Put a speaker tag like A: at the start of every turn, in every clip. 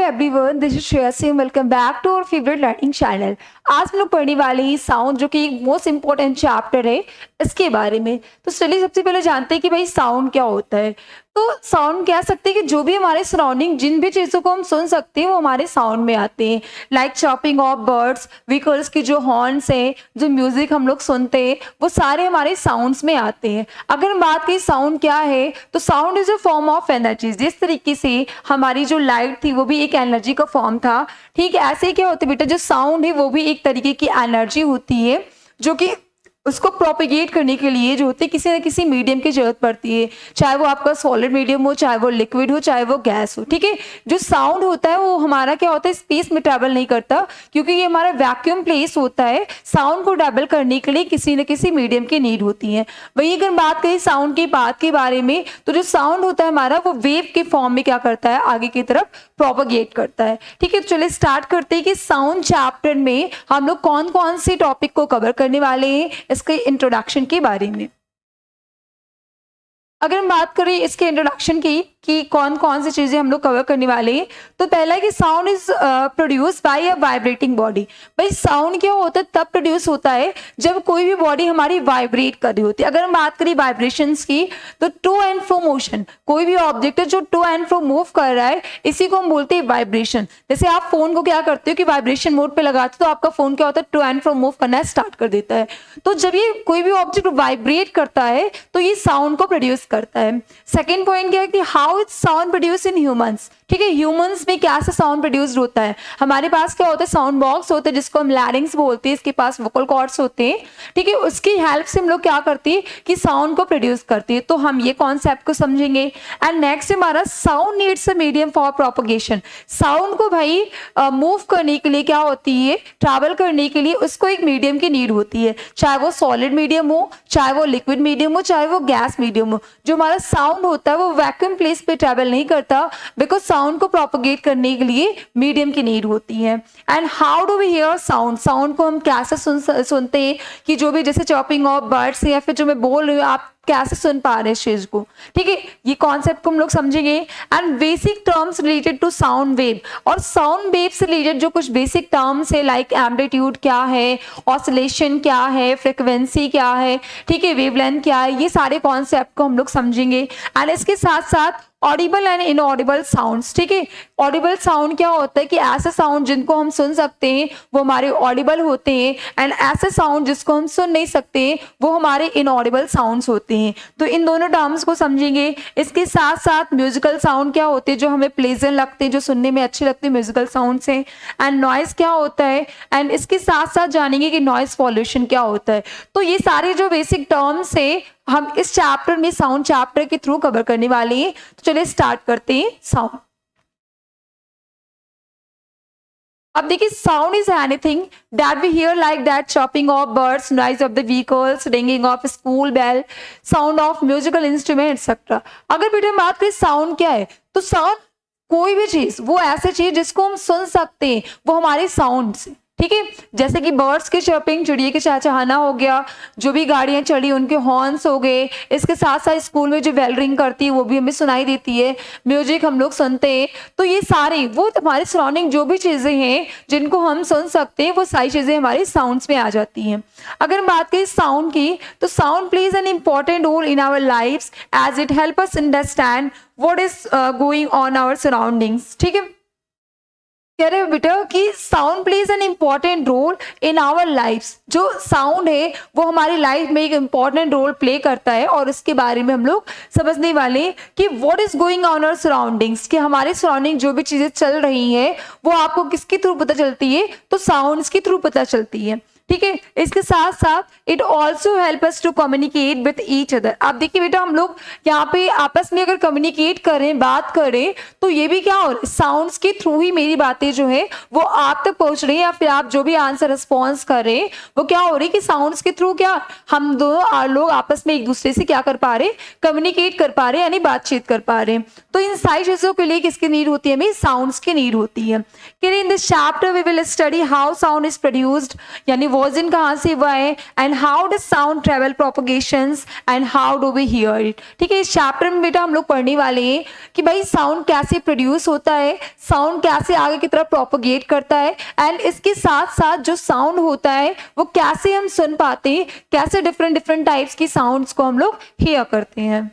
A: Everyone, this is Shreya Singh. Welcome back to our favourite learning channel. आज हम लोग पढ़ने वाले हैं साउंड, जो कि मोस्ट इंपॉर्टेंट चैप्टर है इसके बारे में। तो चलिए सबसे पहले जानते हैं कि भाई साउंड क्या होता है। तो साउंड कह सकते हैं कि जो भी हमारे सराउंडिंग जिन भी चीज़ों को हम सुन सकते हैं वो हमारे साउंड में आते हैं। Like chopping of birds, vehicles की जो हॉर्न्स हैं, जो म्यूजिक हम लोग सुनते हैं, वो सारे हमारे साउंड्स में आते हैं। अगर हम बात करें साउंड क्या है, तो sound is a form of energy. जिस तरीके से हमारी जो लाइट थी वो भी एक एनर्जी का फॉर्म था, ठीक है, ऐसे ही क्या होता है बेटा, जो साउंड है वो भी एक तरीके की एनर्जी होती है, जो कि उसको प्रोपिगेट करने के लिए जो होती है किसी न किसी मीडियम की जरूरत पड़ती है। चाहे वो आपका सॉलिड मीडियम हो, चाहे वो लिक्विड हो, चाहे वो गैस हो, ठीक है। जो साउंड होता है वो हमारा क्या होता है, स्पेस में ट्रैवल नहीं करता, क्योंकि ये हमारा वैक्यूम प्लेस होता है। साउंड को ट्रैवल करने के लिए किसी न किसी मीडियम की नीड होती है। वही अगर बात करें साउंड की बात के बारे में, तो जो साउंड होता है हमारा वो वेव के फॉर्म में क्या करता है, आगे की तरफ प्रोपगेट करता है, ठीक है। तो चलिए स्टार्ट करते हैं कि साउंड चैप्टर में हम लोग कौन कौन से टॉपिक को कवर करने वाले हैं इसके इंट्रोडक्शन के बारे में। अगर हम बात करें इसके इंट्रोडक्शन की कि कौन कौन सी चीजें हम लोग कवर करने वाले हैं, तो पहला है कि sound is produce bye a vibrating body. भाई साउंड क्या होता है, तब प्रोड्यूस होता है जब कोई भी बॉडी हमारी वाइब्रेट कर रही होती है। अगर हम बात करें वाइब्रेशंस की, तो टू एंड फ्रो मोशन, कोई भी ऑब्जेक्ट है जो टू एंड फ्रो मूव कर रहा है, इसी को हम बोलते हैं वाइब्रेशन। जैसे आप फोन को क्या करते हो कि वाइब्रेशन मोड पे लगाते हो, तो आपका फोन क्या होता है, टू एंड फ्रो मूव करना स्टार्ट कर देता है। तो जब ये कोई भी ऑब्जेक्ट वाइब्रेट करता है तो ये साउंड को प्रोड्यूस करता है। सेकेंड पॉइंट क्या है कि how sound produce in humans, ठीक है। ह्यूमंस में क्या से साउंड प्रोड्यूस्ड होता है, हमारे पास क्या होता है, साउंड बॉक्स होते हैं जिसको हम लैरिंग्स बोलते हैं, इसके पास वोकल कॉर्ड्स होते हैं, ठीक है। उसकी हेल्प से हम लोग क्या करते हैं कि साउंड को प्रोड्यूस करते हैं। तो हम ये कॉन्सेप्ट को समझेंगे। एंड नेक्स्ट हमारा sound needs a medium for propagation. Sound को भाई मूव करने के लिए क्या होती है, ट्रैवल करने के लिए उसको एक मीडियम की नीड होती है, चाहे वो सॉलिड मीडियम हो, चाहे वो लिक्विड मीडियम हो, चाहे वो गैस मीडियम हो। जो हमारा साउंड होता है वो वैक्यूम प्लेस पे ट्रैवल नहीं करता, बिकॉज साउंड को प्रोपगेट करने के लिए मीडियम की नीड होती है। And how do we hear sound, sound को हम कैसे सुनते हैं कि जो भी जैसे चॉपिंग ऑफ बर्ड्स या फिर जो मैं बोल रही हूँ आप कैसे सुन पा रहे हैं इस चीज को, ठीक है। ये कॉन्सेप्ट को हम लोग समझेंगे। And basic terms related to sound wave, और साउंड वेव से रिलेटेड जो कुछ बेसिक टर्म्स है, लाइक एम्पलीट्यूड क्या है, ऑसिलेशन क्या है, फ्रिक्वेंसी क्या है, ठीक है, वेवलेंथ क्या है, ये सारे कॉन्सेप्ट को हम लोग समझेंगे। एंड इसके साथ साथ ऑडिबल एंड इनऑडिबल साउंड्स, ठीक है। ऑडिबल साउंड क्या होता है कि ऐसे साउंड जिनको हम सुन सकते हैं वो हमारे ऑडिबल होते हैं, एंड ऐसे साउंड जिसको हम सुन नहीं सकते वो हमारे इनऑडिबल साउंड्स होते हैं। तो इन दोनों टर्म्स को समझेंगे। इसके साथ साथ म्यूजिकल साउंड क्या होते हैं, जो हमें प्लेजेंट लगते हैं, जो सुनने में अच्छे लगते हैं, म्यूजिकल साउंड से। एंड नॉइज क्या होता है, एंड इसके साथ साथ जानेंगे कि नॉइज पॉल्यूशन क्या होता है। तो ये सारे जो बेसिक टर्म्स है हम इस चैप्टर में साउंड चैप्टर के थ्रू कवर करने वाले हैं। तो चलिए स्टार्ट करते हैं साउंड। अब देखिए, sound is anything that we hear, like that chopping of birds, noise of the vehicles, ringing of school bell, sound of musical instrument etcetera. अगर बेटे हम बात करें साउंड क्या है, तो साउंड कोई भी चीज, वो ऐसी चीज जिसको हम सुन सकते हैं, वो हमारे साउंड से, ठीक है। जैसे कि बर्ड्स की चर्पिंग, चिड़िया के चहचहाना हो गया, जो भी गाड़ियां चढ़ी उनके हॉर्न्स हो गए। इसके साथ साथ स्कूल में जो बेल रिंग करती है वो भी हमें सुनाई देती है, म्यूजिक हम लोग सुनते हैं। तो ये सारे वो हमारे सराउंडिंग जो भी चीजें हैं जिनको हम सुन सकते हैं, वो सारी चीजें हमारे साउंड्स में आ जाती हैं। अगर हम बात करें साउंड की, तो sound plays an important role in our lifes as it help us understand what is going on our surroundings, ठीक है। कह रहे हो बेटा कि sound plays an important role in our lifes. जो साउंड है वो हमारी लाइफ में एक इम्पॉर्टेंट रोल प्ले करता है, और इसके बारे में हम लोग समझने वाले हैं कि what is going on our surroundings, कि हमारे सराउंडिंग जो भी चीजें चल रही हैं वो आपको किसके थ्रू पता चलती है, तो साउंड्स के थ्रू पता चलती है, ठीक है। इसके साथ साथ it also help us to communicate with each other. आप देखिए बेटा, हम लोग यहाँ पे आपस में अगर कम्युनिकेट करें, बात करें, तो ये भी क्या हो रहा है, साउंड्स के थ्रू ही मेरी बातें जो है वो आप तक पहुंच रही है, या फिर आप जो भी आंसर रिस्पॉन्स कर रहे हैं वो क्या हो रही है कि साउंड्स के थ्रू क्या हम दोनों लोग आपस में एक दूसरे से क्या कर पा रहे, कम्युनिकेट कर पा रहे, यानी बातचीत कर पा रहे हैं। तो इन सारी चीजों के लिए किसकी नीड होती है, हमें साउंड्स की नीड होती है। In this chapter we will study how sound is produced, यानी वर्जन कहाँ से हुआ है, and how does sound travel propagations and how do we hear it. ठीक है, इस चैप्टर में बेटा हम लोग पढ़ने वाले हैं कि भाई साउंड कैसे प्रोड्यूस होता है, साउंड कैसे आगे की तरफ प्रोपगेट करता है, एंड इसके साथ साथ जो साउंड होता है वो कैसे हम सुन पाते हैं, कैसे डिफरेंट डिफरेंट टाइप्स की साउंड्स को हम लोग हियर करते हैं।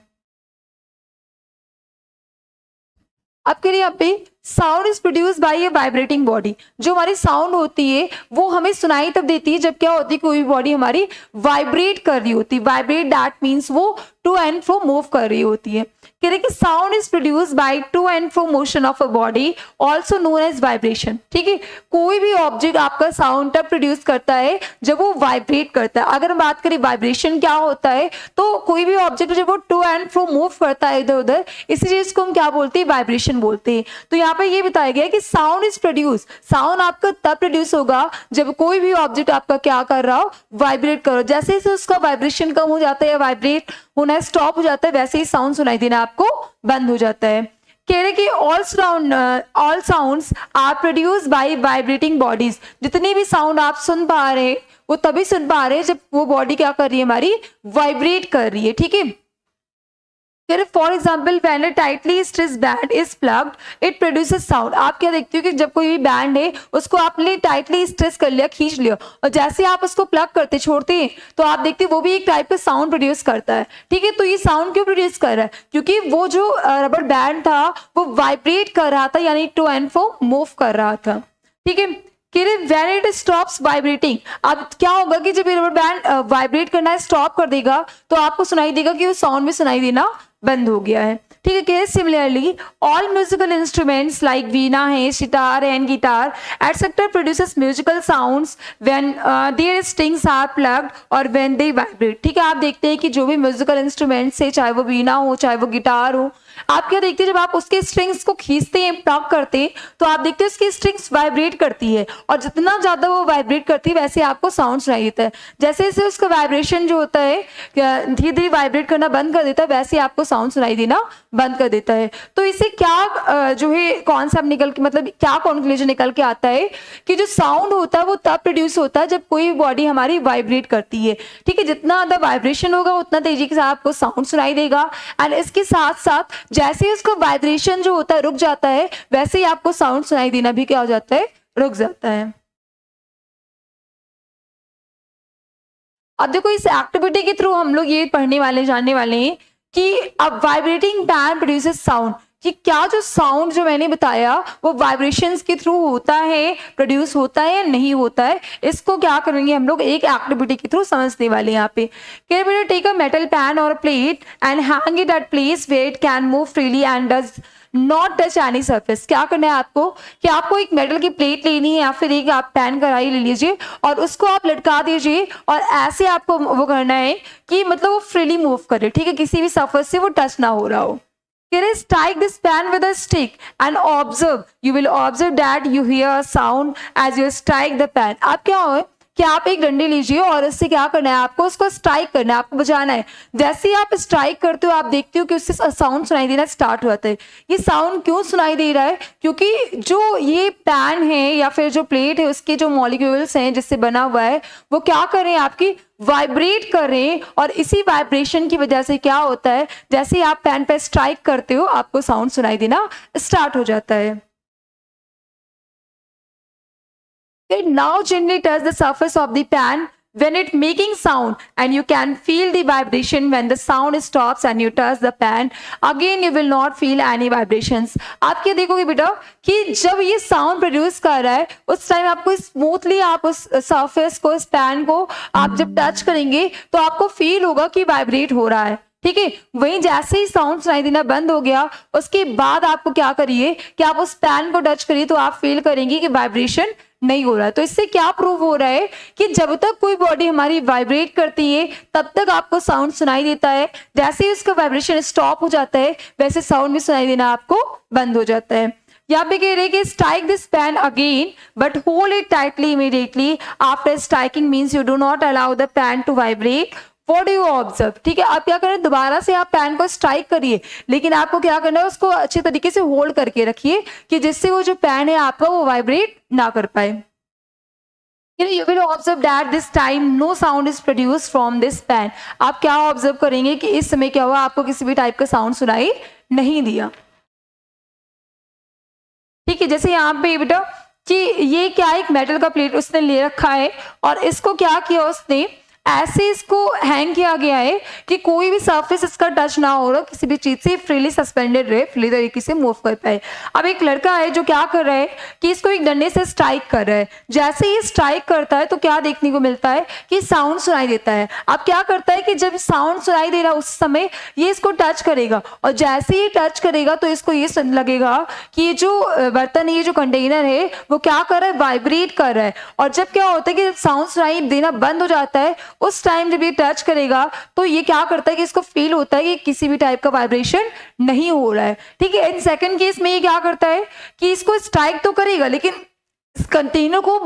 A: आपके लिए यहाँ पे sound is produce bye A vibrating body, जो हमारी साउंड होती है वो हमें सुनाई तब देती है जब क्या होती है, कोई बॉडी हमारी वाइब्रेट कर रही होती है। वाइब्रेट दैट मीन्स वो टू एंड फ्रो मूव कर रही होती है। कह रहे कि sound is produce by to and fro motion of a body also known as vibration. ठीक है, कोई भी ऑब्जेक्ट आपका साउंड तब प्रोड्यूस करता है जब वो वाइब्रेट करता है। अगर हम बात करें वाइब्रेशन क्या होता है, तो कोई भी ऑब्जेक्ट जब वो टू एंड फ्रो मूव करता है इधर उधर, इसी चीज को हम क्या बोलते हैं, वाइब्रेशन बोलते हैं। तो यहाँ पे ये बताया गया है कि साउंड इज प्रोड्यूस, साउंड आपका तब प्रोड्यूस होगा जब कोई भी ऑब्जेक्ट आपका क्या कर रहा हो, वाइब्रेट कर रहा हो। जैसे जैसे उसका वाइब्रेशन कम हो जाता है, वाइब्रेट होना स्टॉप हो जाता है, वैसे ही साउंड सुनाई देना आपको बंद हो जाता है। कह रहे कि all sounds are produce by vibrating bodies, जितने भी साउंड आप सुन पा रहे हैं वो तभी सुन पा रहे हैं जब वो बॉडी क्या कर रही है, हमारी वाइब्रेट कर रही है। ठीक है, for example when a tightly stressed band is plugged it produces sound. आप क्या देखते हो कि जब कोई भी बैंड है उसको आपने टाइटली स्ट्रेस कर लिया, खींच लिया, और जैसे आप उसको प्लग करते छोड़ते हैं तो आप देखते हैं वो भी एक टाइप का साउंड प्रोड्यूस करता है। ठीक है, तो ये साउंड क्यों प्रोड्यूस कर रहा है, क्योंकि वो जो रबर बैंड था वो वाइब्रेट कर रहा था, यानी टू एंड फ्रो मूव कर रहा था। ठीक है, when it stops vibrating, अब क्या होगा कि जब ये रबर बैंड वाइब्रेट करना स्टॉप कर देगा तो आपको सुनाई देगा कि वो साउंड भी सुनाई देना बंद हो गया है। ठीक है, similarly all musical instruments like veena है, sitar and guitar etcetera produces musical sounds when their strings are plugged और व्हेन दे वाइब्रेट। ठीक है, आप देखते हैं कि जो भी म्यूजिकल इंस्ट्रूमेंट्स है, चाहे वो वीणा हो चाहे वो गिटार हो, आप क्या देखते हैं जब आप उसके स्ट्रिंग्स को खींचते हैं, प्लग करते हैं, तो आप देखते हैं उसकी स्ट्रिंग्स वाइब्रेट करती है, और जितना ज्यादा वो वाइब्रेट करती है वैसे आपको साउंड सुनाई देता है। जैसे जैसे उसका वाइब्रेशन जो होता है धीरे धीरे वाइब्रेट करना बंद कर देता है, वैसे आपको साउंड सुनाई देना बंद कर देता है। तो इससे क्या जो है कॉन्सेप्ट निकल के, मतलब क्या कंक्लूजन निकल के आता है कि जो साउंड होता है वो तब प्रोड्यूस होता है जब कोई बॉडी हमारी वाइब्रेट करती है। ठीक है, जितना ज्यादा वाइब्रेशन होगा उतना तेजी के साथ आपको साउंड सुनाई देगा, एंड इसके साथ साथ जैसे ही उसका वाइब्रेशन जो होता है रुक जाता है, वैसे ही आपको साउंड सुनाई देना भी क्या हो जाता है, रुक जाता है। अब देखो इस एक्टिविटी के थ्रू हम लोग ये पढ़ने वाले, जानने वाले हैं कि अब वाइब्रेटिंग बैंड प्रोड्यूसेस साउंड, कि क्या जो साउंड जो मैंने बताया वो वाइब्रेशंस के थ्रू होता है, प्रोड्यूस होता है या नहीं होता है, इसको क्या करेंगे हम लोग एक एक्टिविटी के थ्रू समझने वाले हैं। यहाँ पे can we take a metal pan or plate and hang it at place where it can move freely and does not touch any surface. क्या करना है आपको कि आपको एक मेटल की प्लेट लेनी है या फिर एक आप पैन कढ़ाई ले लीजिए और उसको आप लटका दीजिए, और ऐसे आपको वो करना है कि मतलब वो फ्रीली मूव करे। ठीक है, किसी भी सरफेस से वो टच ना हो रहा हो। Strike this pan with a stick and observe. You will observe that you hear a sound as you strike the pan. आप क्या हो कि आप एक डंडी लीजिए और इससे क्या करना है, आपको उसको स्ट्राइक करना है, आपको बजाना है। जैसे ही आप स्ट्राइक करते हो आप देखते हो कि उससे साउंड सुनाई देना स्टार्ट होता है। ये साउंड क्यों सुनाई दे रहा है, क्योंकि जो ये पैन है या फिर जो प्लेट है उसके जो मॉलिक्यूल्स हैं जिससे बना हुआ है वो क्या कर रहे हैं, आपकी वाइब्रेट कर रहे हैं, और इसी वाइब्रेशन की वजह से क्या होता है, जैसे ही आप पैन पे स्ट्राइक करते हो आपको साउंड सुनाई देना स्टार्ट हो जाता है। It now gently touch the surface of the pan when it making sound, and you can feel the vibration when the sound stops and you touch the pan. Again you will not feel any vibrations. आप क्या देखोगे बेटा कि जब ये sound produce कर रहा है उस टाइम आपको स्मूथली आप उस सरफेस को, इस पैन को आप जब टच करेंगे तो आपको फील होगा कि वाइब्रेट हो रहा है। ठीक है, वहीं जैसे ही साउंड सुनाई देना बंद हो गया उसके बाद आपको क्या करिए कि आप उस पैन को टच करिए तो आप फील करेंगे कि वाइब्रेशन नहीं हो रहा है। तो इससे क्या प्रूव हो रहा है कि जब तक कोई बॉडी हमारी वाइब्रेट करती है तब तक आपको साउंड सुनाई देता है, जैसे ही उसका वाइब्रेशन स्टॉप हो जाता है वैसे साउंड भी सुनाई देना आपको बंद हो जाता है। यहाँ पे कह रहे कि strike this pan again but hold it tightly immediately after striking means you do not allow the pan to vibrate. What do you observe? ठीक है, आप क्या करें, दोबारा से आप पेन को स्ट्राइक करिए, लेकिन आपको क्या करना है, उसको अच्छे तरीके से होल्ड करके रखिए कि जिससे वो जो पेन है आपका वो वाइब्रेट ना कर पाए। You will observe that this time no sound is produced from this pen. आप क्या ऑब्जर्व करेंगे कि इस समय क्या हुआ, आपको किसी भी टाइप का साउंड सुनाई नहीं दिया। ठीक है, जैसे यहाँ पे बेटा कि ये क्या, एक मेटल का प्लेट उसने ले रखा है और इसको क्या किया, उसने ऐसे इसको हैंग किया गया है कि कोई भी सरफेस इसका टच ना हो रहा, किसी भी चीज से फ्रीली सस्पेंडेड रहे, फ्री तरीके से मूव कर पाए। अब एक लड़का है जो क्या कर रहा है कि इसको एक डंडे से स्ट्राइक कर रहा है। जैसे ही स्ट्राइक करता है तो क्या देखने को मिलता है कि साउंड सुनाई देता है। अब क्या करता है कि जब साउंड सुनाई दे रहा है उस समय ये इसको टच करेगा और जैसे ही टच करेगा तो इसको ये लगेगा कि ये जो बर्तन है, ये जो कंटेनर है वो क्या कर रहा है, वाइब्रेट कर रहा है। और जब क्या होता है कि जब साउंड सुनाई देना बंद हो जाता है उस टाइम जब ये टच करेगा तो ये क्या करता है कि इसको फील होता है कि किसी भी टाइप का वाइब्रेशन नहीं हो रहा है। ठीक है, इन सेकंड केस में ये क्या करता है कि इसको स्ट्राइक तो करेगा लेकिन इस कंटेनर को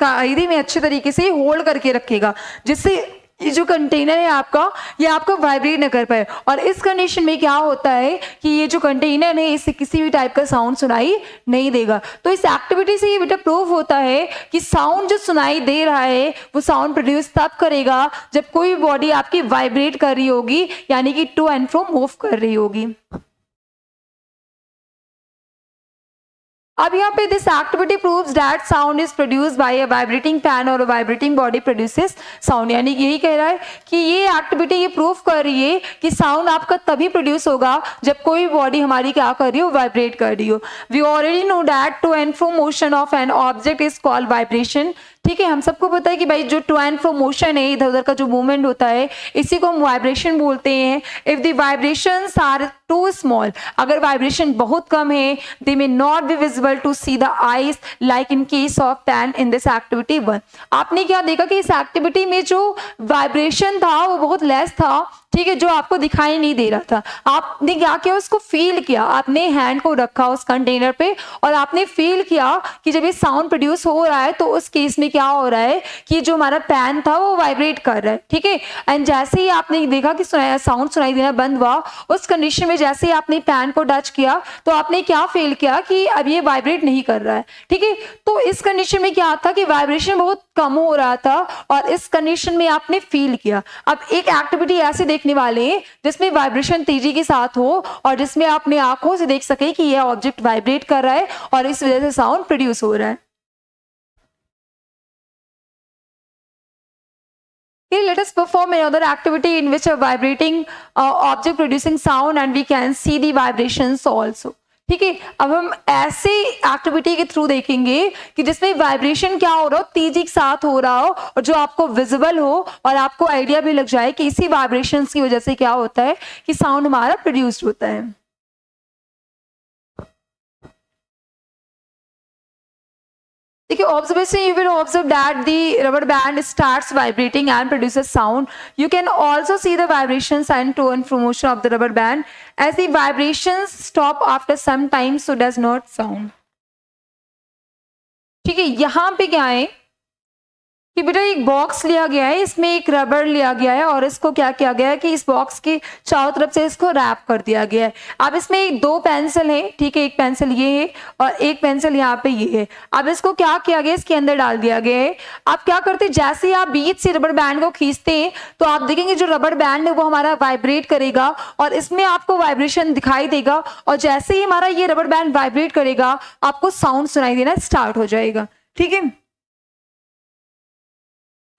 A: कायदे में अच्छे तरीके से होल्ड करके रखेगा जिससे ये जो कंटेनर है आपका ये आपको वाइब्रेट न कर पाए। और इस कंडीशन में क्या होता है कि ये जो कंटेनर है इससे किसी भी टाइप का साउंड सुनाई नहीं देगा। तो इस एक्टिविटी से ये बेटा प्रूव होता है कि साउंड जो सुनाई दे रहा है वो साउंड प्रोड्यूस तब करेगा जब कोई बॉडी आपकी वाइब्रेट कर रही होगी, यानी कि टू एंड फ्रो मूव कर रही होगी। अब यहाँ पे this activity proves that sound is produced by a vibrating pan और वाइब्रेटिंग बॉडी प्रोड्यूसेस साउंड, यानी यही कह रहा है कि ये एक्टिविटी ये प्रूव कर रही है कि साउंड आपका तभी प्रोड्यूस होगा जब कोई बॉडी हमारी क्या कर रही हो, वाइब्रेट कर रही हो। We already know that to and fro motion of an object is called vibration. ठीक है, हम सबको पता है कि भाई जो टू एंड फ्रो मोशन है, इधर उधर का जो मूवमेंट होता है इसी को हम वाइब्रेशन बोलते हैं। If the vibrations are too small, अगर वाइब्रेशन बहुत कम है, they may not be visible to see the eyes like in case of pen in this activity 1। आपने क्या देखा कि इस एक्टिविटी में जो वाइब्रेशन था वो बहुत लेस था, ठीक है, जो आपको दिखाई नहीं दे रहा था। आपने क्या किया, उसको फील किया, आपने हैंड को रखा उस कंटेनर पे और आपने फील किया कि जब ये साउंड प्रोड्यूस हो रहा है तो उस केस में क्या हो रहा है कि जो हमारा पैन था वो वाइब्रेट कर रहा है। ठीक है, एंड जैसे ही आपने देखा कि साउंड सुनाई देना बंद हुआ, उस कंडीशन में जैसे ही आपने पैन को टच किया तो आपने क्या फील किया कि अब ये वाइब्रेट नहीं कर रहा है। ठीक है, तो इस कंडीशन में क्या था कि वाइब्रेशन बहुत कम हो रहा था और इस कंडीशन में आपने फील किया। अब एक एक्टिविटी ऐसे देखने वाले हैं जिसमें वाइब्रेशन तेजी के साथ हो और जिसमें आपने आंखों से देख सके कि यह ऑब्जेक्ट वाइब्रेट कर रहा है और इस वजह से साउंड प्रोड्यूस हो रहा है। Okay, let us perform another activity in which a vibrating object producing sound and we can see the vibrations also. ठीक है, अब हम ऐसे एक्टिविटी के थ्रू देखेंगे कि जिसमें वाइब्रेशन क्या हो रहा हो, तेजी के साथ हो रहा हो और जो आपको विजिबल हो और आपको आइडिया भी लग जाए कि इसी वाइब्रेशंस की वजह से क्या होता है कि साउंड हमारा प्रोड्यूस्ड होता है। देखिए, observation, you will observe that the rubber band starts vibrating and produces sound. You can also see the vibrations and to and fro motion of the rubber band. As the vibrations stop after some time, so does not sound. ठीक है, यहाँ पे क्या है कि बेटा एक box लिया गया है, इसमें एक रबर लिया गया है और इसको क्या किया गया है कि इस बॉक्स के चारों तरफ से इसको रैप कर दिया गया है। अब इसमें दो पेंसिल है, ठीक है, एक पेंसिल ये है और एक पेंसिल यहाँ पे ये है। अब इसको क्या किया गया, इसके अंदर डाल दिया गया है। आप क्या करते हैं, जैसे ही आप बीच से रबर बैंड को खींचते हैं तो आप देखेंगे जो रबर बैंड है वो हमारा वाइब्रेट करेगा और इसमें आपको वाइब्रेशन दिखाई देगा और जैसे ही हमारा ये रबर बैंड वाइब्रेट करेगा आपको साउंड सुनाई देना स्टार्ट हो जाएगा। ठीक है,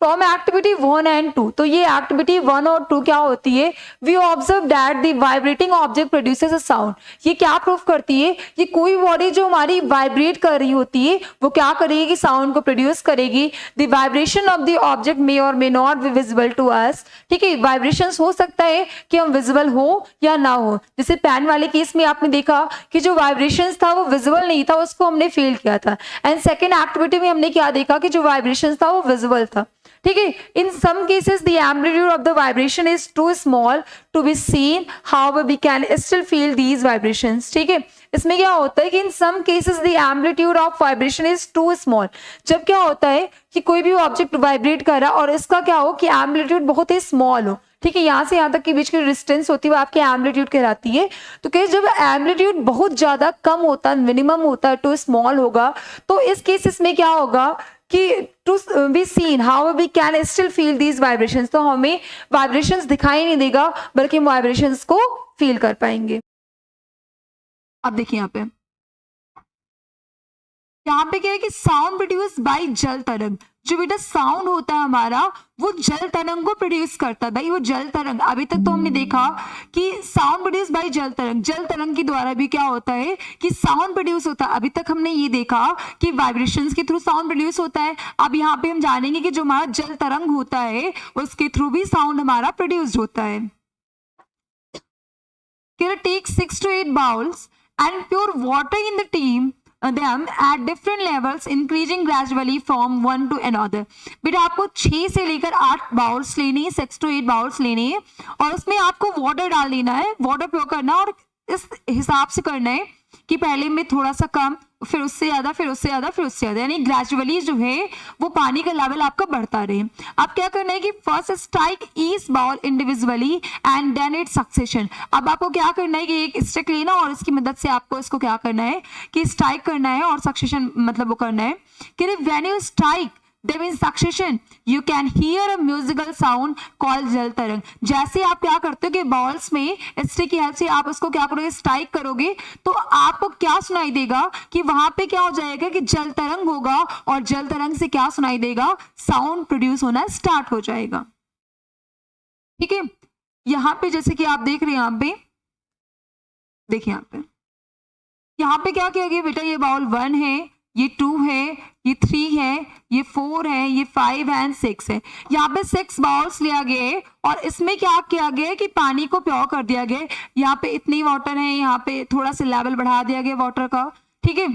A: फ्रॉम एक्टिविटी 1 and 2, तो ये एक्टिविटी 1 और 2 क्या होती है, we observe that the vibrating object produces a sound. ये क्या प्रूफ करती है, ये कोई बॉडी जो हमारी वाइब्रेट कर रही होती है वो क्या करेगी कि साउंड को प्रोड्यूस करेगी। The vibration of the object may or may not be visible to us. ठीक है, वाइब्रेशन हो सकता है कि हम विजिबल हो या ना हो। जैसे पैन वाले केस में आपने देखा कि जो वाइब्रेशन था वो विजिबल नहीं था, उसको हमने फील किया था। एंड सेकेंड एक्टिविटी में हमने क्या देखा कि जो वाइब्रेशन था वो विजिबल था। ठीक है। In some cases the amplitude of the vibration is too small to be seen, however we can still feel these vibrations. ठीक है, इसमें क्या होता है कि in some cases the amplitude of vibration is too small, जब क्या होता है कि कोई भी ऑब्जेक्ट वाइब्रेट कर रहा है और इसका क्या हो कि एम्पलीट्यूड बहुत ही स्मॉल हो, ठीक है, यहाँ से यहाँ तक के बीच की डिस्टेंस होती है वो आपकी एम्पलीट्यूड कहलाती है। तो क्या जब एम्पलीट्यूड बहुत ज्यादा कम होता है, मिनिमम होता है, टू स्मॉल होगा, तो इस केसेस में क्या होगा कि to be seen how we can still feel these vibrations, तो हमें वाइब्रेशंस दिखाई नहीं देगा बल्कि हम वाइब्रेशंस को फील कर पाएंगे। अब देखिए यहाँ पे क्या है कि साउंड प्रोड्यूस बाय जल तरंग, जो बेटा साउंड होता है हमारा वो जल तरंग को प्रोड्यूस करता है। भाई वो जल तरंग, अभी तक तो हमने देखा कि साउंड प्रोड्यूस बाय जल तरंग के द्वारा भी क्या होता है कि साउंड प्रोड्यूस होता है। अभी तक हमने ये देखा कि वाइब्रेशंस के थ्रू साउंड प्रोड्यूस होता है। अब यहाँ पे हम जानेंगे कि जो हमारा जल तरंग होता है उसके थ्रू भी साउंड हमारा प्रोड्यूस होता है। Take 6 to 8 bowls and pour water in the team them at different levels increasing gradually from one to another। बेटा आपको 6 से लेकर 8 बाउल्स लेने हैं, 6 to 8 बाउल्स लेने हैं और उसमें आपको वाटर डाल देना है, वाटर प्योर करना और इस हिसाब से करना है कि पहले में थोड़ा सा कम, फिर उससे ज्यादा, फिर उससे ज्यादा, फिर उससे ज्यादा, यानी ग्रेजुअली जो है वो पानी का लेवल आपका बढ़ता रहे। अब क्या करना है कि first strike each bowl individually and then it succession. अब आपको क्या करना है कि एक स्टिक लेना और इसकी मदद से आपको इसको क्या करना है कि स्ट्राइक करना है और सक्सेशन मतलब वो करना है कि when you strike there in succession you can hear a musical sound called jal tarang. जैसे आप क्या करते हो कि बॉल्स में स्टिक की हेल्प से आप उसको क्या करोगे, स्ट्राइक करोगे, तो आपको क्या सुनाई देगा कि वहां पे क्या हो जाएगा कि जल तरंग होगा और जल तरंग से क्या सुनाई देगा, साउंड प्रोड्यूस होना स्टार्ट हो जाएगा। ठीक है, यहाँ पे जैसे कि आप देख रहे हैं, यहाँ पे देखिए, यहाँ पे क्या किया गया बेटा, ये बाउल 1 है, ये 2 है, ये 3 है, ये 4 है, ये 5 एंड 6 है। यहाँ पे 6 बाउल्स लिया गया और इसमें क्या किया गया कि पानी को प्योर कर दिया गया। यहाँ पे इतनी वाटर है, यहाँ पे थोड़ा सा लेवल बढ़ा दिया गया वाटर का। ठीक है,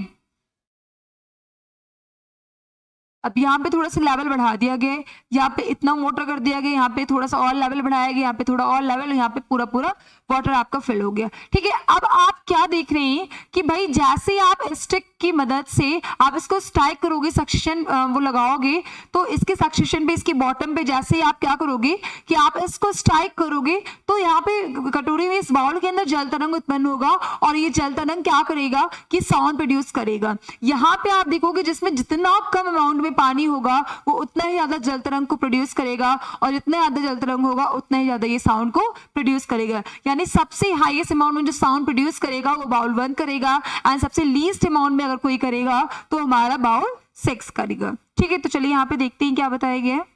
A: अब यहाँ पे थोड़ा सा लेवल बढ़ा दिया गया, यहाँ पे इतना वाटर कर दिया गया, यहाँ पे थोड़ा सा और लेवल बढ़ाया गया, यहाँ पे थोड़ा और लेवल, यहाँ पे पूरा पूरा वाटर आपका फिल हो गया। ठीक है, अब आप क्या देख रहे हैं कि भाई जैसे आप स्टिक की मदद से आप इसको स्ट्राइक करोगे, सक्सेशन वो लगाओगे, तो इसके सक्सेशन पे, इसके बॉटम पे जैसे आप क्या करोगे कि आप इसको स्ट्राइक करोगे तो यहाँ पे कटोरी में, इस बाउल के अंदर जल तरंग उत्पन्न होगा और ये जल तरंग क्या करेगा कि साउंड प्रोड्यूस करेगा। यहाँ पे आप देखोगे जिसमें जितना कम अमाउंट में पानी होगा वो उतना ही ज्यादा जल तरंग को प्रोड्यूस करेगा और जितना ज्यादा जल तरंग होगा उतना ही ज्यादा ये साउंड को प्रोड्यूस करेगा। यानी सबसे हाईएस्ट अमाउंट में जो साउंड प्रोड्यूस करेगा वो बाउल 1 करेगा एंड सबसे लीस्ट अमाउंट में अगर कोई करेगा तो हमारा बाउल 6 करेगा। ठीक है, तो चलिए यहाँ पे देखते हैं क्या बताया गया है।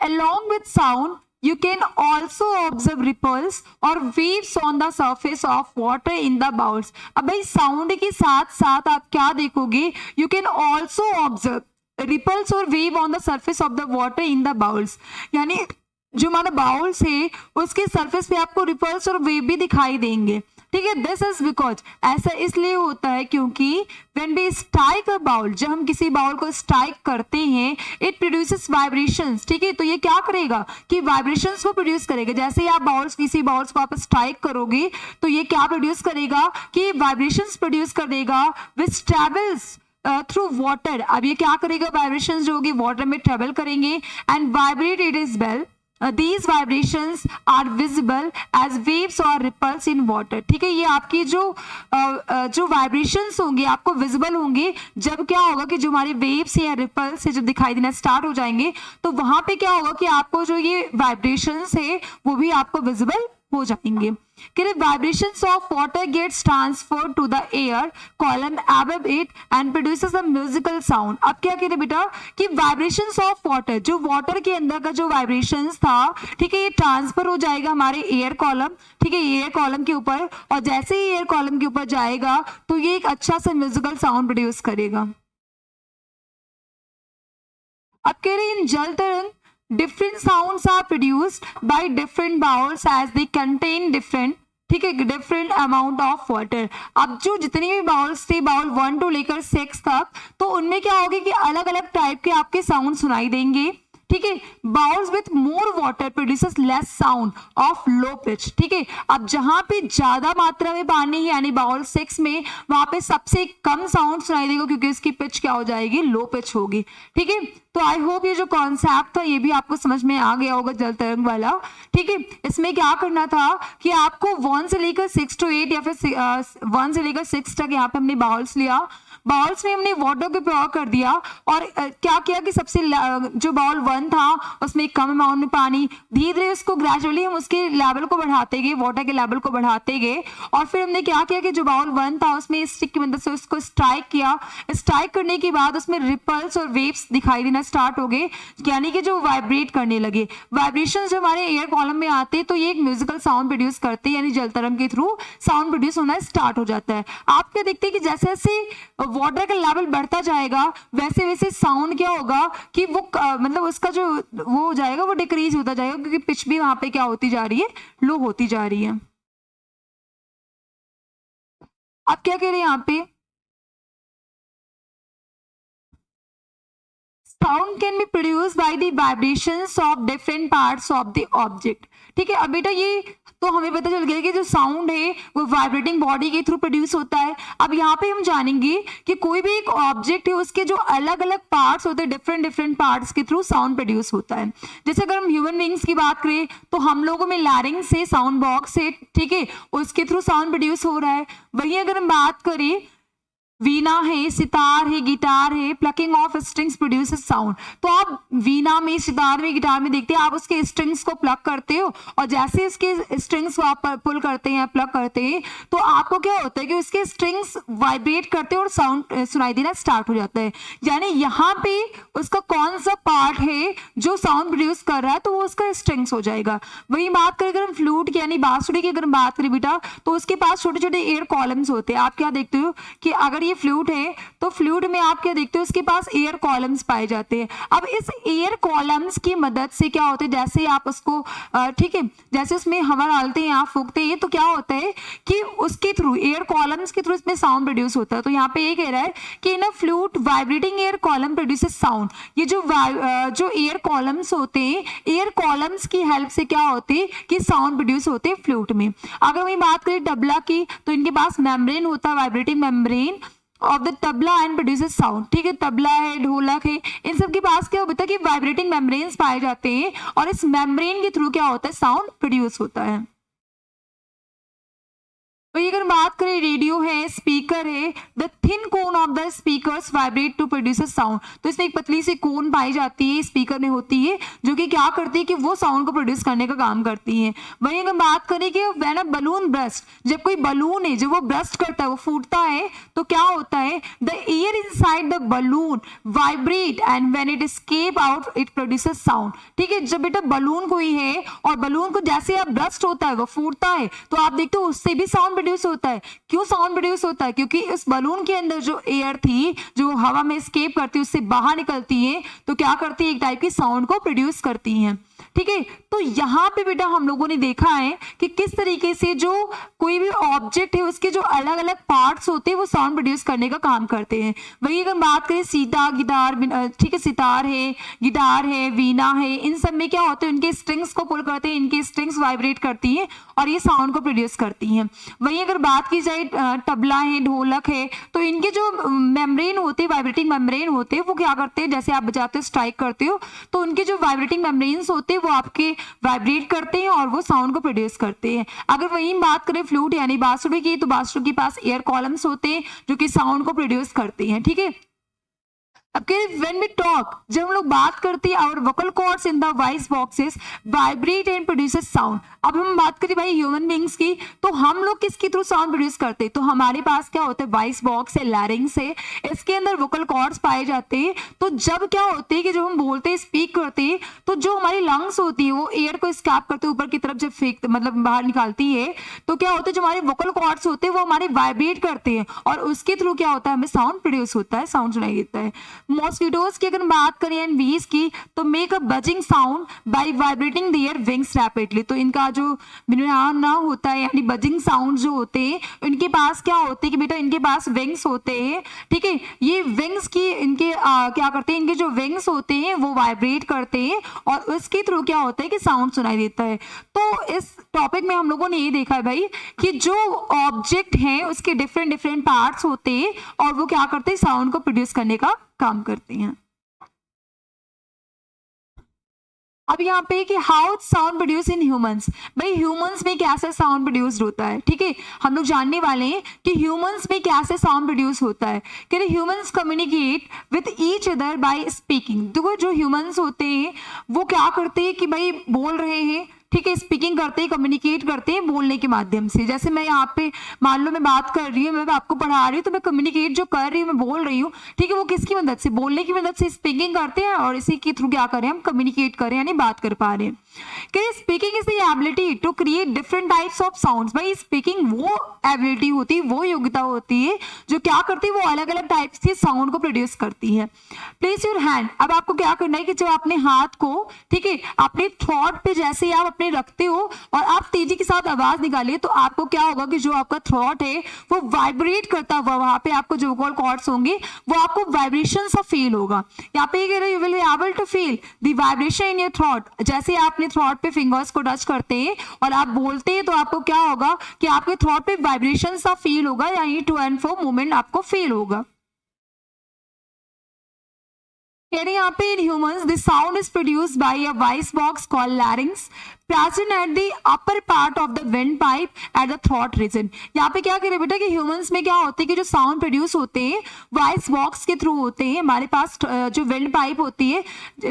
A: Along with sound you can also observe ripples or waves on the surface of water in the bowls। अब भाई साउंड के साथ साथ आप क्या देखोगे, you can also observe ripples or wave on the surface of the water in the bowls। यानी जो हमारा बाउल्स है उसके सरफेस पे आपको रिपल्स और वेव भी दिखाई देंगे। ठीक है, दिस इज बिकॉज, ऐसा इसलिए होता है क्योंकि when we strike a bowl, जब हम किसी बाउल को स्ट्राइक करते हैं, इट प्रोड्यूसेस वाइब्रेशंस। ठीक है, तो ये क्या करेगा कि वाइब्रेशंस को प्रोड्यूस करेगा। जैसे ही आप बाउल्स, किसी बाउल्स को आप स्ट्राइक करोगे तो ये क्या प्रोड्यूस करेगा कि वाइब्रेशंस प्रोड्यूस कर देगा विच ट्रेवल्स थ्रू वाटर। अब ये क्या करेगा, वाइब्रेशंस जो होगी वाटर में ट्रेवल करेंगे and vibrate it is bell. These vibrations are visible as waves or ripples in water। ठीक है, ये आपकी जो वाइब्रेशंस होंगे आपको विजिबल होंगे जब क्या होगा कि जो हमारे वेव्स या रिपल्स है जब दिखाई देना स्टार्ट हो जाएंगे तो वहां पे क्या होगा कि आपको जो ये वाइब्रेशंस है वो भी आपको विजिबल हो जाएंगे। Vibrations of water gets transferred to the air column above it and produces a musical sound। अब क्या कह रहे बेटा कि vibrations of water, जो water के अंदर का जो vibrations था, ठीक है, ये ट्रांसफर हो जाएगा हमारे एयर कॉलम। ठीक है, एयर कॉलम के ऊपर, और जैसे ही एयर कॉलम के ऊपर जाएगा तो ये एक अच्छा सा म्यूजिकल साउंड प्रोड्यूस करेगा। अब कह रहे इन जल तरंग different sounds are produced by different bowls as they contain different ठीक है, डिफरेंट अमाउंट ऑफ वाटर। अब जो जितनी भी बाउल्स थे, बाउल 1 टू लेकर 6 तक, तो उनमें क्या होगा कि अलग अलग टाइप के आपके साउंड सुनाई देंगे। ठीक है, bowls with more water produces less sound of low pitch. ठीक है, अब जहां पे ज्यादा मात्रा में पानी है यानी बाउल 6 में, वहां पे सबसे कम साउंड सुनाई देगा क्योंकि इसकी पिच क्या हो जाएगी, लो पिच होगी। ठीक है, तो आई होप ये जो कॉन्सेप्ट था ये भी आपको समझ में आ गया होगा जल तरंग वाला। ठीक है, इसमें क्या करना था कि आपको 1 से लेकर 6 to 8 या फिर 1 से लेकर 6 तक यहाँ पे हमने बाउल्स लिया, बाउल्स में हमने वाटर को प्रयोग कर दिया और क्या किया कि सबसे जो बाउल 1 था उसमें कम अमाउंट में पानी, धीरे धीरे उसको ग्रेजुअली हम उसके लेवल को बढ़ाते गए, वाटर के लेवल को बढ़ाते गए। और फिर हमने क्या किया कि जो बाउल 1 था उसमें स्टिक की मदद से उसको स्ट्राइक किया। स्ट्राइक करने के बाद उसमें रिपल्स और वेव्स दिखाई देना स्टार्ट हो गए, यानी कि जो वाइब्रेट करने लगे। वाइब्रेशन जब हमारे एयर कॉलम में आते तो ये एक म्यूजिकल साउंड प्रोड्यूस करते हैं, यानी जल तरंग के थ्रू साउंड प्रोड्यूस होना स्टार्ट हो जाता है। आप क्या देखते हैं कि जैसे जैसे वाटर का लेवल बढ़ता जाएगा वैसे वैसे साउंड क्या होगा कि वो मतलब उसका जो वो हो जाएगा वो डिक्रीज होता जाएगा, क्योंकि पिच भी वहां पे क्या होती जा रही है, लो होती जा रही है। आप क्या कह रहे हैं यहाँ पे, sound can be produce by the vibrations of different parts of the object. ठीक है, अब बेटा ये तो हमें पता चल गया कि जो साउंड है वो वाइब्रेटिंग बॉडी के थ्रू प्रोड्यूस होता है। अब यहाँ पे हम जानेंगे कि कोई भी एक ऑब्जेक्ट है उसके जो अलग अलग पार्ट्स होते हैं, डिफरेंट डिफरेंट पार्ट्स के थ्रू साउंड प्रोड्यूस होता है। जैसे अगर हम ह्यूमन बींग्स की बात करें तो हम लोगों में लैरिंग्स से, साउंड बॉक्स है, ठीक है, उसके थ्रू साउंड प्रोड्यूस हो रहा है। वहीं अगर हम बात करें वीणा है, सितार है, गिटार है, plucking of strings produces sound. तो आप वीणा में, सितार में, गिटार में देखते हैं आप उसके स्ट्रिंग्स को प्लक करते हो और जैसे इसके स्ट्रिंग्स को आप पुल करते हैं, प्लक करते हैं, तो आपको क्या होता है कि उसके स्ट्रिंग्स वाइब्रेट करते हैं और साउंड सुनाई देना स्टार्ट हो जाता है। यानी यहाँ पे उसका कौन सा पार्ट है जो साउंड प्रोड्यूस कर रहा है, तो वो उसका स्ट्रिंग्स हो जाएगा। वही बात करें अगर हम फ्लूट की यानी बांसुरी की अगर हम बात करें बेटा, तो उसके पास छोटे छोटे एयर कॉलम्स होते हैं। आप क्या देखते हो कि अगर ये फ्लूट है तो फ्लूट में आप क्या देखते हो, उसके पास एयर कॉलम्स पाए जाते हैं। अब इस एयर कॉलम्स की मदद से क्या होता है, जैसे आप उसको ठीक है, जैसे उसमें हवा डालते हैं, आप फूंकते हैं, तो क्या होता है कि उसके थ्रू, एयर कॉलम्स के थ्रू इसमें साउंड प्रोड्यूस होता है। तो यहाँ पे ये कह रहा है कि in a flute vibrating air column produces sound. ये जो एयर कॉलम्स होते हैं, एयर कॉलम्स की हेल्प से क्या होते हैं कि साउंड प्रोड्यूस होते हैं फ्लूट में। अगर वही बात करें तबला की, तो इनके पास मेम्ब्रेन होता है, vibrating membrane of the tabla and produces sound. ठीक है, तबला है, ढोलक है, इन सब के पास क्या होता है कि वाइब्रेटिंग मेम्ब्रेन्स पाए जाते हैं और इस मेम्ब्रेन के थ्रू क्या होता है, साउंड प्रोड्यूस होता है। तो अगर बात करें रेडियो है, स्पीकर है, the thin cone of the speakers vibrate to produce sound. तो इसमें एक पतली सी कोन पाई जाती है, स्पीकर में होती है, जो कि क्या करती है कि वो साउंड को प्रोड्यूस करने का काम करती है। वहीं अगर बात करें कि व्हेन अ बलून ब्रस्ट, जब कोई बलून है जो वो ब्रस्ट करता है, वो फूटता है, तो क्या होता है, the air inside the balloon vibrate and when it escape out it produces sound. ठीक है, जब बेटा बलून कोई है और बलून को जैसे आप ब्रस्ट होता है, वो फूटता है, तो आप देखते हो उससे भी साउंड प्रोड्यूस होता है। क्यों साउंड प्रोड्यूस होता है? क्योंकि इस बलून के अंदर जो एयर थी, जो हवा में एस्केप करती है, उससे बाहर निकलती है, तो क्या करती है, एक टाइप की साउंड को प्रोड्यूस करती हैं। ठीक है, तो यहाँ पे बेटा हम लोगों ने देखा है कि किस तरीके से जो कोई भी ऑब्जेक्ट है उसके जो अलग अलग पार्ट्स होते हैं वो साउंड प्रोड्यूस करने का काम करते हैं। वही अगर बात करें सीता, गिटार, ठीक है, सितार है, गिटार है, वीणा है, इन सब में क्या होता है, उनके स्ट्रिंग्स को पुल करते हैं, इनके स्ट्रिंग्स वाइब्रेट करती हैं और ये साउंड को प्रोड्यूस करती हैं। वही अगर बात की जाए तबला है, ढोलक है, तो इनके जो मेम्ब्रेन होते हैं, वाइब्रेटिंग मेम्ब्रेन होते हैं, वो क्या करते हैं, जैसे आप बजाते हो, स्ट्राइक करते हो, तो उनके जो वाइब्रेटिंग मेम्ब्रेन्स होते हैं वो आपके वाइब्रेट करते हैं और वो साउंड को प्रोड्यूस करते हैं। अगर वही बात करें फ्लूट यानी बांसुरी की, तो बांसुरी के पास एयर कॉलम्स होते हैं जो कि साउंड को प्रोड्यूस करते हैं। ठीक है, अब when we talk, जब हम लोग बात करते हैं, our vocal cords in the voice boxes vibrate and produces sound। अब हम बात करें भाई ह्यूमन बींग्स की, तो हम लोग किसके थ्रू साउंड प्रोड्यूस करते हैं, तो हमारे पास क्या होता है, वॉइस बॉक्स है, लैरिंग्स है, इसके अंदर वोकल कॉर्ड्स पाए जाते हैं। तो जब क्या होते हैं कि जब हम बोलते हैं, स्पीक करते हैं, तो जो हमारी लंग्स होती है वो एयर को स्कैप करते ऊपर की तरफ जब फेंक मतलब बाहर निकालती है, तो क्या होता है, जो हमारे वोकल कॉर्ड्स होते हैं वो हमारे वाइब्रेट करते हैं और उसके थ्रू क्या होता है, हमें साउंड प्रोड्यूस होता है, साउंड सुनाई देता है। मॉस्किटोज की अगर बात करें एंड बीज की, तो make a buzzing sound bye vibrating their wings rapidly. तो इनका जो ना होता है यानी बजिंग साउंड जो होते हैं, इनके पास क्या होते हैं कि बेटा इनके पास विंग्स होते हैं, ठीक है। ये विंग्स की इनके क्या करते हैं, इनके जो विंग्स होते हैं वो वाइब्रेट करते हैं और उसके थ्रू क्या होता है कि साउंड सुनाई देता है। तो इस टॉपिक में हम लोगों ने ये देखा है भाई कि जो ऑब्जेक्ट है उसके डिफरेंट डिफरेंट पार्ट्स होते हैं और वो क्या करते हैं, साउंड को प्रोड्यूस करने का काम करते हैं। अब यहाँ पे कि how sound produce in humans, भाई ह्यूमंस में कैसे साउंड प्रोड्यूस्ड होता है, ठीक है। हम लोग जानने वाले हैं कि ह्यूमंस में कैसे साउंड प्रोड्यूस होता है। कि humans communicate with each other by speaking. देखो जो ह्यूमंस होते हैं वो क्या करते हैं कि भाई बोल रहे हैं, ठीक है, स्पीकिंग करते हैं, कम्युनिकेट करते हैं बोलने के माध्यम से। जैसे मैं यहाँ पे मान लो मैं बात कर रही हूँ, मैं आपको पढ़ा रही हूँ, तो मैं कम्युनिकेट जो कर रही हूँ, मैं बोल रही हूँ, ठीक है, वो किसकी मदद से, बोलने की मदद से स्पीकिंग करते हैं और इसी के थ्रू क्या करें हम, कम्युनिकेट करें यानी बात कर पा रहे हैं। Speaking is the ability to create different types of sounds. भाई स्पीकिंग वो एबिलिटी होती है, वो योग्यता होती है जो क्या करती है, वो अलग अलग टाइप्स के साउंड को प्रोड्यूस करती है। Place your hand. अब आपको क्या करना है कि जब अपने हाथ को, ठीक है, अपने थ्रोट पे जैसे ही आप अपने रखते हो और आप तेजी के साथ आवाज निकालिए, तो आपको क्या होगा कि जो आपका थ्रोट है वो वाइब्रेट करता हुआ, वहां पे आपको जो वोकल कॉर्ड्स होंगे वो आपको वाइब्रेशन सा फील होगा। यहाँ पे you will be able to feel the vibration in your throat. जैसे आप अपने थ्रोट पे फिंगर्स को टच करते हैं और आप बोलते हैं, तो आपको क्या होगा कि आपके थ्रोट पे वाइब्रेशन सा फील होगा, यानी टू एंड फ्रो मूवमेंट आपको फील होगा। यहाँ पे in humans the sound is produced by a voice box called larynx present at the upper part of the windpipe at the throat region। यहाँ पे क्या करें बेटा कि ह्यूमंस में क्या होते हैं कि जो साउंड प्रोड्यूस होते हैं वॉइस बॉक्स के थ्रू होते हैं। हमारे पास जो विंड पाइप होती है,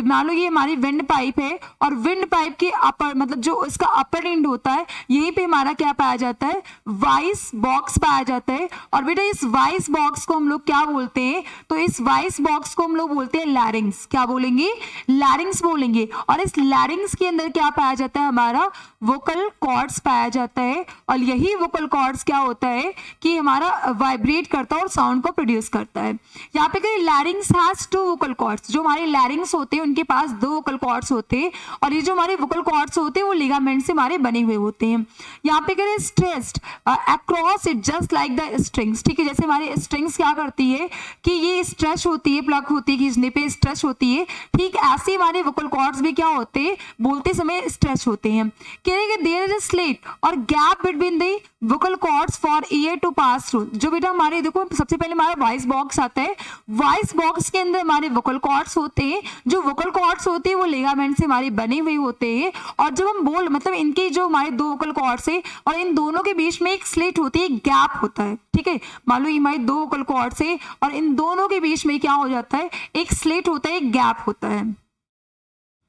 A: मान लो ये हमारी विंड पाइप है और विंड पाइप के अपर मतलब जो इसका अपर एंड होता है, यहीं पे हमारा क्या पाया जाता है, वॉइस बॉक्स पाया जाता है। और बेटा इस वॉइस बॉक्स को हम लोग क्या बोलते हैं, तो इस वॉइस बॉक्स को हम लोग बोलते हैं लैरिंग्स। क्या बोलेंगे, लैरिंग्स बोलेंगे। और इस लैरिंग्स के अंदर क्या पाया जाता है, हमारा वोकल कॉर्ड्स पाया जाता है। और यही वोकल कॉर्ड्स क्या होता है कि हमारा वाइब्रेट करता है और साउंड को प्रोड्यूस करता है। यहाँ पे कहीं larynx has two vocal cords. जो हमारे लैरिंग्स होते हैं उनके पास दो वोकल कॉर्ड्स होते हैं और ये जो हमारे वोकल कॉर्ड्स होते हैं वो लिगामेंट से हमारे बने हुए होते हैं। यहाँ पे करें stressed across it just like the strings. ठीक है, जैसे हमारे स्ट्रिंग्स क्या करती है कि ये स्ट्रेच होती है, प्लग होती है, खींचने पे स्ट्रेच होती है, ठीक ऐसे हमारे वोकल कॉर्ड्स भी क्या होते हैं, बोलते समय स्ट्रेच होते हैं। कहेंगे देयर इज अ स्लिट और gap between the vocal cords for air to pass through. जो बेटा हमारे देखो सबसे पहले हमारा वॉइस बॉक्स आता है, वॉइस बॉक्स के अंदर हमारे वोकल कॉर्ड्स होते हैं। जो वोकल कॉर्ड्स होते हैं वो लिगामेंट से हमारे बने हुए होते हैं। और जब हम बोल मतलब इनके जो हमारे दो वोकल कॉर्ड्स है और इन दोनों के बीच में एक स्लिट होती है, गैप होता है। ठीक है, मान लो ये हमारे दो वोकल कॉर्ड्स है और इन दोनों के बीच में क्या हो जाता है, एक स्लिट होता है, एक गैप होता है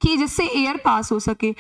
A: कि जिससे एयर पास हो सके।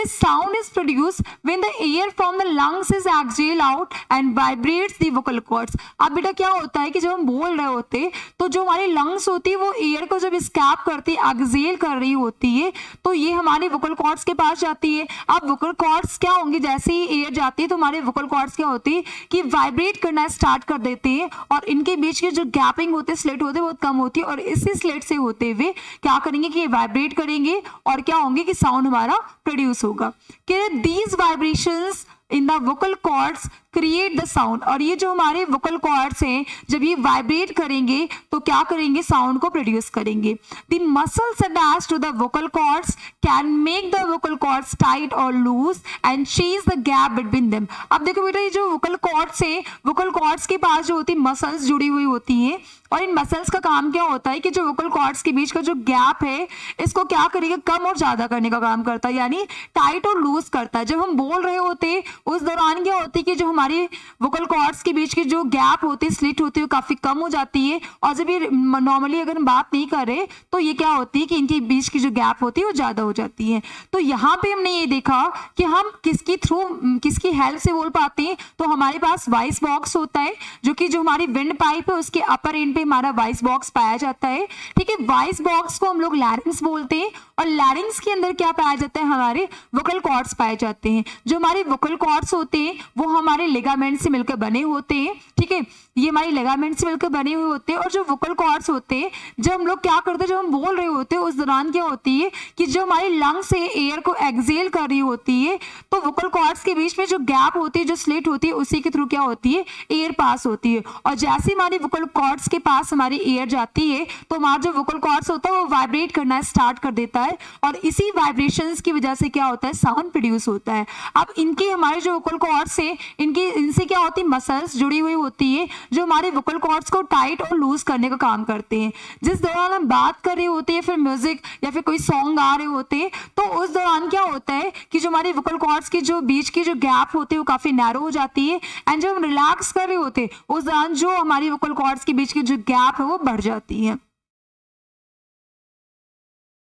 A: Sound is produce when the air from the lungs is exhale out and vibrates the vocal chords. अब बेटा क्या होता है कि जब हम बोल रहे होते हैं तो जो हमारी लंग्स होती है वो एयर को जब स्कैप करती है, एक्सहेल कर रही होती है, तो ये हमारे वोकल कॉर्ड्स के पास जाती है। अब वोकल कॉर्ड्स क्या होंगे, जैसे ही एयर जाती है तो हमारे वोकल कॉर्ड्स क्या होती है कि वाइब्रेट करना स्टार्ट कर देते हैं और इनके बीच के जो गैपिंग होते हैं, स्लिट होते हैं, बहुत कम होती है और इसी स्लिट से होते हुए क्या करेंगे कि ये वाइब्रेट करेंगे और क्या होंगे कि साउंड हमारा प्रोड्यूस होगा। These vibrations in the vocal cords create the sound. और ये जो हमारे वोकल कॉर्ड्स हैं जब ये वाइब्रेट करेंगे तो क्या करेंगे, साउंड को प्रोड्यूस करेंगे। The muscles attached to the vocal cords can make the vocal cords tight or loose and change the gap between them. अब देखो बेटा ये जो वोकल कॉर्ड्स है, वोकल कॉर्ड्स के पास जो होती है मसल्स जुड़ी हुई होती हैं और इन मसल्स का काम क्या होता है कि जो वोकल कॉर्ड्स के बीच का जो गैप है इसको क्या करेगा, कम और ज्यादा करने का काम करता है, यानी टाइट और लूज करता है। जब हम बोल रहे होते हैं उस दौरान क्या होती है कि जो हमारी वोकल कॉर्ड्स के बीच की जो गैप होती है, स्लिट होती है, काफी कम हो जाती है। और जब ये नॉर्मली अगर हम बात नहीं कर रहे तो ये क्या होती है कि इनके बीच की जो गैप होती है वो ज्यादा हो जाती है। तो यहाँ पे हमने ये देखा कि हम किसकी थ्रू, किसकी हेल्प से बोल पाते हैं, तो हमारे पास वॉइस बॉक्स होता है जो कि जो हमारी विंड पाइप है उसके अपर एंड पे हमारा वॉइस बॉक्स पाया जाता है। ठीक है, वॉइस बॉक्स को हम लोग लैरिंग्स बोलते हैं और लैरिंग्स के अंदर क्या पाया जाता है, हमारे वोकल कॉर्ड्स पाए जाते हैं। जो हमारे वोकल कॉर्ड्स होते हैं वो हमारे लिगामेंट से मिलकर बने होते हैं। ठीक है, ये हमारी लिगामेंट से मिलकर बने हुए होते हैं। और जो वोकल कॉर्ड्स होते हैं, जब हम लोग क्या करते हैं, जब हम बोल रहे होते हैं उस दौरान क्या होती है कि जो हमारी लंग्स से एयर को एक्सेल कर रही होती है, तो वोकल कॉर्ड्स के बीच में जो गैप होती है, जो स्लिट होती है, उसी के थ्रू क्या होती है, एयर पास होती है। और जैसे हमारी वोकल कॉर्ड्स के पास हमारी एयर जाती है तो हमारा जो वोकल कॉर्ड्स होता है वो वाइब्रेट करना स्टार्ट कर देता है, और इसी वाइब्रेशंस की वजह से क्या होता है, साउंड प्रोड्यूस होता है। अब इनके हमारे जो वोकल कॉर्ड्स है, इनसे क्या होती है, मसल्स जुड़ी हुई होती है जो हमारे वोकल कॉर्ड्स को टाइट और लूज करने का काम करते हैं। जिस दौरान हम बात कर रहे होते हैं, फिर म्यूजिक या फिर कोई सॉन्ग गा रहे होते हैं, तो उस दौरान क्या होता है कि जो हमारे वोकल कॉर्ड्स की जो बीच की जो गैप होती है वो काफी नैरो हो जाती है। एंड जब हम रिलैक्स कर रहे होते हैं उस दौरान जो हमारी वोकल कॉर्ड्स के बीच की जो गैप है वो बढ़ जाती है।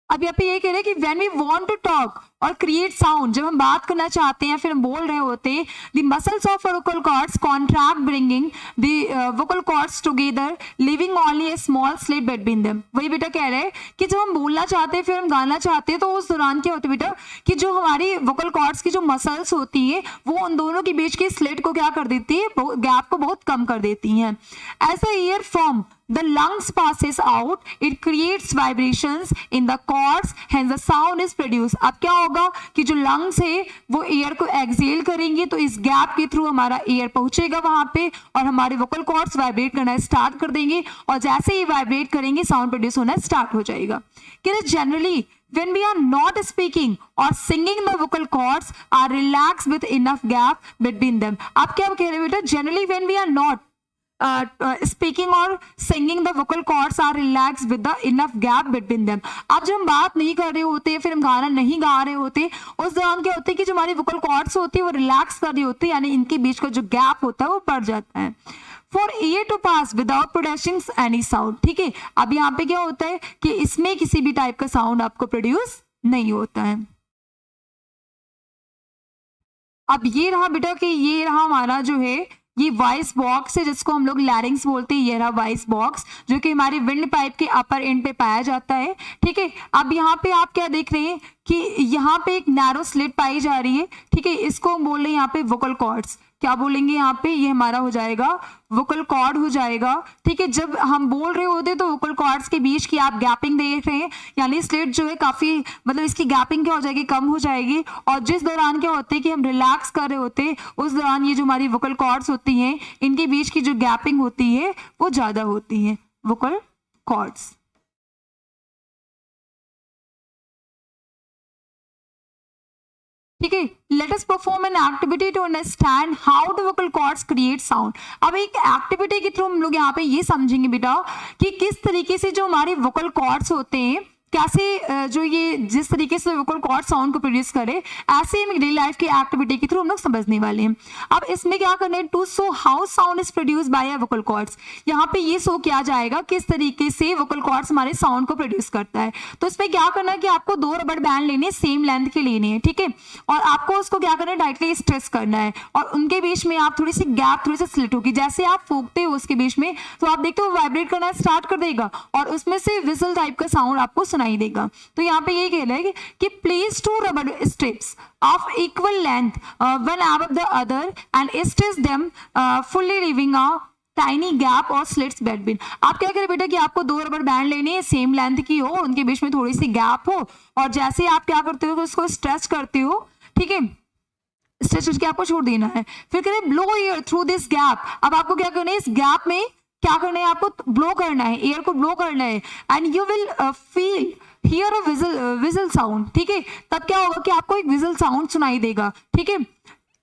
A: अब यहाँ पे ये कह रहे हैं कि when we want to talk और क्रिएट साउंड, जब हम बात करना चाहते हैं फिर हम बोल रहे होते हैं, the muscles of vocal cords contract bringing the vocal chords together living only A small slit between them. वही बेटा कह रहे हैं कि जब हम बोलना चाहते हैं फिर हम गाना चाहते हैं, तो उस दौरान क्या होता है बेटा कि जो हमारी वोकल कॉर्ड्स की जो मसल्स होती है वो उन दोनों के बीच की स्लिट को क्या कर देती है, गैप को बहुत कम कर देती हैं। As the air from the lungs passes out, it creates vibrations in the cords, hence the sound is produced। अब क्या होगा कि जो lungs है वो एयर को एक्सेल करेंगे, तो इस गैप के थ्रू हमारा एयर पहुंचेगा वहां पे और हमारे वोकल कॉर्ड्स वाइब्रेट करना स्टार्ट कर देंगे, और जैसे ही वाइब्रेट करेंगे साउंड प्रोड्यूस होना स्टार्ट हो जाएगा। Generally when we are not speaking or singing, the vocal cords are relaxed with enough gap between them। आप क्या कह रहे हैं बेटा, generally when we are not speaking or singing, the vocal cords are relaxed with the enough gap between them। अब जब हम बात नहीं कर रहे होते, फिर हम गाना नहीं गा रहे होते, उस दौरान क्या होता है कि जो हमारी vocal cords होती है वो रिलैक्स कर रही होती है, यानी इनके बीच का जो गैप होता है वो बढ़ जाता है। For ear to pass without producing any sound। ठीक है, अब यहाँ पे क्या होता है कि इसमें किसी भी टाइप का साउंड आपको प्रोड्यूस नहीं होता है। अब ये रहा बेटा कि ये रहा हमारा जो है ये वॉइस बॉक्स है, जिसको हम लोग लैरिंग्स बोलते हैं। ये रहा वॉइस बॉक्स जो कि हमारी विंड पाइप के अपर एंड पे पाया जाता है। ठीक है, अब यहाँ पे आप क्या देख रहे हैं कि यहाँ पे एक नैरो स्लिट पाई जा रही है। ठीक है, इसको हम बोल रहे हैं यहाँ पे वोकल कॉर्ड्स। क्या बोलेंगे यहाँ पे, ये हमारा हो जाएगा वोकल कॉर्ड हो जाएगा। ठीक है, जब हम बोल रहे होते तो वोकल कॉर्ड्स के बीच की आप गैपिंग देख रहे हैं, यानी स्लिट जो है काफी मतलब इसकी गैपिंग क्या हो जाएगी, कम हो जाएगी। और जिस दौरान क्या होता है कि हम रिलैक्स कर रहे होते हैं उस दौरान ये जो हमारी वोकल कॉर्ड्स होती हैं इनके बीच की जो गैपिंग होती है वो ज्यादा होती है, वोकल कॉर्ड्स। ठीक है, let us perform an activity to understand how the vocal cords create sound. अब एक एक्टिविटी के थ्रू हम लोग यहाँ पे ये समझेंगे बेटा कि किस तरीके से जो हमारे वोकल कॉर्ड्स होते हैं कैसे जो ये जिस तरीके से वोकल कॉर्ड साउंड को प्रोड्यूस करे, ऐसे हम डेली लाइफ की एक्टिविटी के थ्रू हम लोग समझने वाले हैं। अब इसमें क्या करना है, to show how sound is produce by vocal cords. यहाँ पे ये शो किया जाएगा किस तरीके से वोकल कॉर्ड्स हमारे साउंड को प्रोड्यूस करता है। तो इसमें क्या करना है कि आपको 2 रबड़ बैंड लेने, सेम लेंथ के लेने हैं। ठीक है, और आपको उसको क्या करना है, टाइटली स्ट्रेस करना है और उनके बीच में आप थोड़ी सी गैप, थोड़ी सी स्लिट होगी। जैसे आप फूकते हो उसके बीच में तो आप देखते हो वाइब्रेट करना स्टार्ट कर देगा और उसमें से विसल टाइप का साउंड आपको सुनाई देगा। तो यहाँ पे ये कहना है कि place 2 rubber strips of equal length one above the other and stitch them fully leaving a tiny gap or slits between। आप क्या करें बेटा कि आपको 2 रबर बैंड लेने हैं, सेम लेंथ की हो, उनके बीच में थोड़ी सी गैप हो और जैसे आप क्या करते हो उसको स्ट्रेच करते हो। ठीक है, स्ट्रेच करके आपको छोड़ देना है। फिर करें blow air through this gap. अब आपको क्या करना है, इस गैप में क्या करना है, आपको ब्लो करना है, एयर को ब्लो करना है and you will feel here a vigil sound. ठीक है, तब क्या होगा कि आपको एक विजल साउंड सुनाई देगा। ठीक है,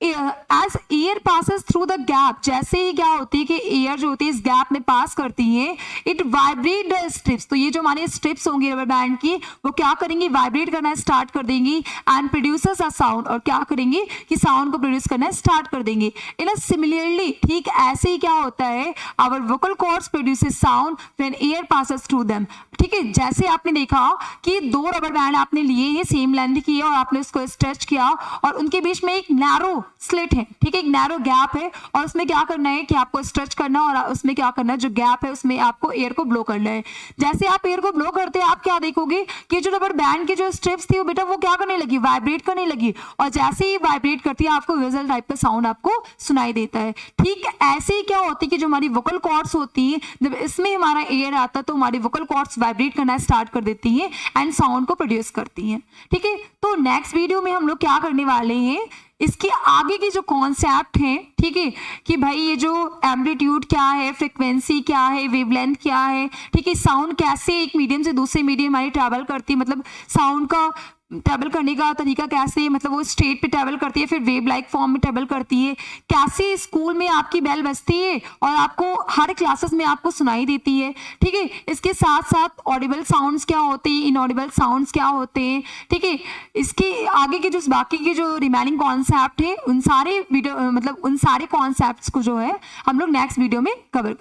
A: as air passes through the gap, जैसे ही क्या होती है कि एयर जो होती है इस गैप में पास करती है, इट वाइब्रेट द स्ट्रिप्स। तो ये जो हमारे स्ट्रिप्स होंगी रबर बैंड की वो क्या करेंगी, वाइब्रेट करना स्टार्ट कर देंगी एंड प्रोड्यूसर्स अ साउंड, और क्या करेंगे कि साउंड को प्रोड्यूस करना स्टार्ट कर देंगे। इन सिमिलरली ठीक ऐसे ही क्या होता है, our vocal cords produces sound when air passes through them. ठीक है, जैसे आपने देखा कि 2 रबर बैंड आपने लिए हैं, सेम लेंथ की है और आपने उसको स्ट्रेच किया और उनके बीच में एक नैरो स्लिट है, ठीक है, एक नैरो गैप है और उसमें क्या करना है कि आपको स्ट्रेच करना और उसमें क्या करना है, जो गैप है उसमें आपको एयर को ब्लो करना है। जैसे आप एयर को ब्लो करते हैं आप क्या देखोगे कि जो रबर बैंड की जो स्ट्रिप्स थी वो बेटा वो क्या करने लगी, वाइब्रेट करने लगी, और जैसे ही वाइब्रेट करती है आपको विजल टाइप का साउंड आपको सुनाई देता है। ठीक ऐसे ही क्या होती है कि जो हमारी वोकल कॉर्ड्स होती है जब इसमें हमारा एयर आता है तो हमारी वोकल कॉर्ड्स वाइब्रेट करना स्टार्ट कर देती है एंड साउंड को प्रोड्यूस करती हैं, ठीक है। तो नेक्स्ट वीडियो में हम लोग क्या करने वाले हैं, इसके आगे की जो कॉन्सेप्ट है, ठीक है, कि भाई ये जो एम्पलीट्यूड क्या है, फ्रीक्वेंसी क्या है, वेवलेंथ क्या है, ठीक है, साउंड कैसे एक मीडियम से दूसरे मीडियम हमारी ट्रैवल करती है, मतलब साउंड का ट्रैवल करने का तरीका कैसे, मतलब वो स्टेट पे ट्रैवल करती है फिर वेव लाइक फॉर्म में ट्रैवल करती है, कैसे स्कूल में आपकी बेल बजती है और आपको हर क्लासेस में आपको सुनाई देती है, ठीक है। इसके साथ साथ ऑडिबल साउंड्स क्या होते हैं, इनऑडिबल साउंड्स क्या होते हैं, ठीक है। इसके आगे के जो बाकी के जो रिमेनिंग कॉन्सेप्ट है उन सारे वीडियो मतलब उन सारे कॉन्सेप्ट्स को जो है हम लोग नेक्स्ट वीडियो में कवर